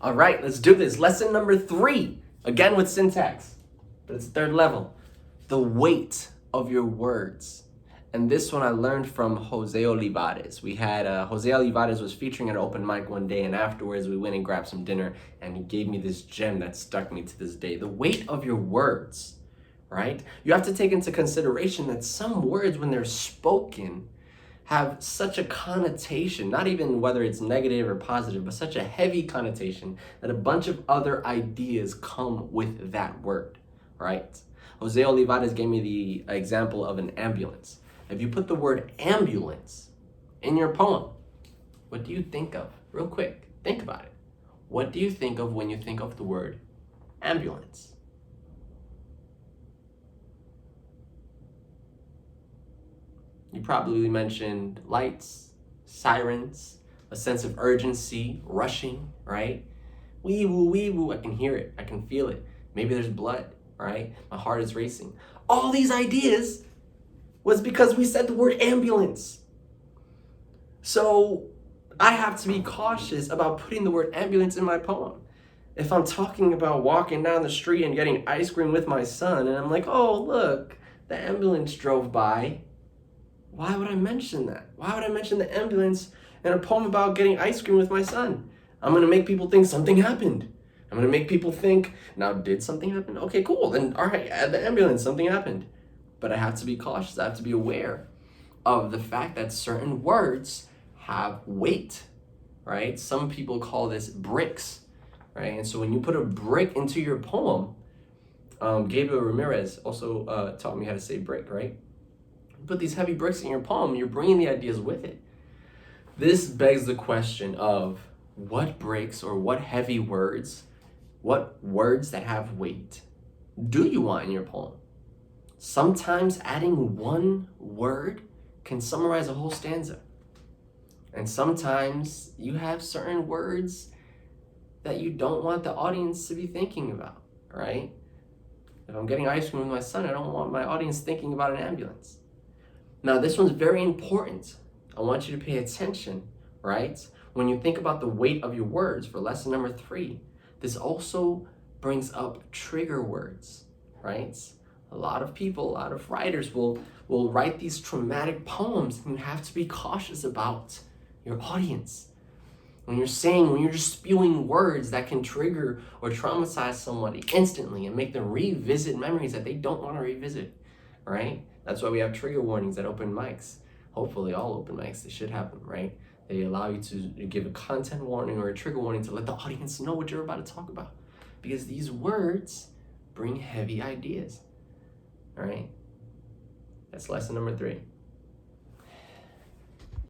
All right, let's do this. Lesson number 3, again with syntax, but it's third level. The weight of your words. And this one I learned from Jose Olivares. We had, Jose Olivares was featuring at an open mic one day, and afterwards we went and grabbed some dinner, and he gave me this gem that stuck me to this day. The weight of your words, right? You have to take into consideration that some words, when they're spoken, have such a connotation, not even whether it's negative or positive, but such a heavy connotation that a bunch of other ideas come with that word, right? Jose Olivares gave me the example of an ambulance. If you put the word ambulance in your poem, what do you think of? Real quick, think about it. What do you think of when you think of the word ambulance? You probably mentioned lights, sirens, a sense of urgency, rushing, right? Wee woo, wee woo, I can hear it, I can feel it. Maybe there's blood, right? My heart is racing. All these ideas was because we said the word ambulance. So I have to be cautious about putting the word ambulance in my poem. If I'm talking about walking down the street and getting ice cream with my son, and I'm like, oh, look, the ambulance drove by. Why would I mention that? Why would I mention the ambulance in a poem about getting ice cream with my son? I'm going to make people think something happened. I'm going to make people think, now, did something happen? Okay, cool. Then, all right, add the ambulance. Something happened. But I have to be cautious. I have to be aware of the fact that certain words have weight, right? Some people call this bricks, right? And so when you put a brick into your poem, Gabriel Ramirez also taught me how to say brick, right? Put these heavy bricks in your poem, you're bringing the ideas with it. This begs the question of what bricks or what heavy words, what words that have weight do you want in your poem? Sometimes adding one word can summarize a whole stanza. And sometimes you have certain words that you don't want the audience to be thinking about, right? If I'm getting ice cream with my son, I don't want my audience thinking about an ambulance. Now, this one's very important. I want you to pay attention, right? When you think about the weight of your words for lesson number 3, this also brings up trigger words, right? A lot of people, a lot of writers will write these traumatic poems, and you have to be cautious about your audience. When you're just spewing words that can trigger or traumatize somebody instantly and make them revisit memories that they don't want to revisit, right? That's why we have trigger warnings at open mics. Hopefully all open mics, they should have them, right? They allow you to give a content warning or a trigger warning to let the audience know what you're about to talk about. Because these words bring heavy ideas, all right? That's lesson number 3.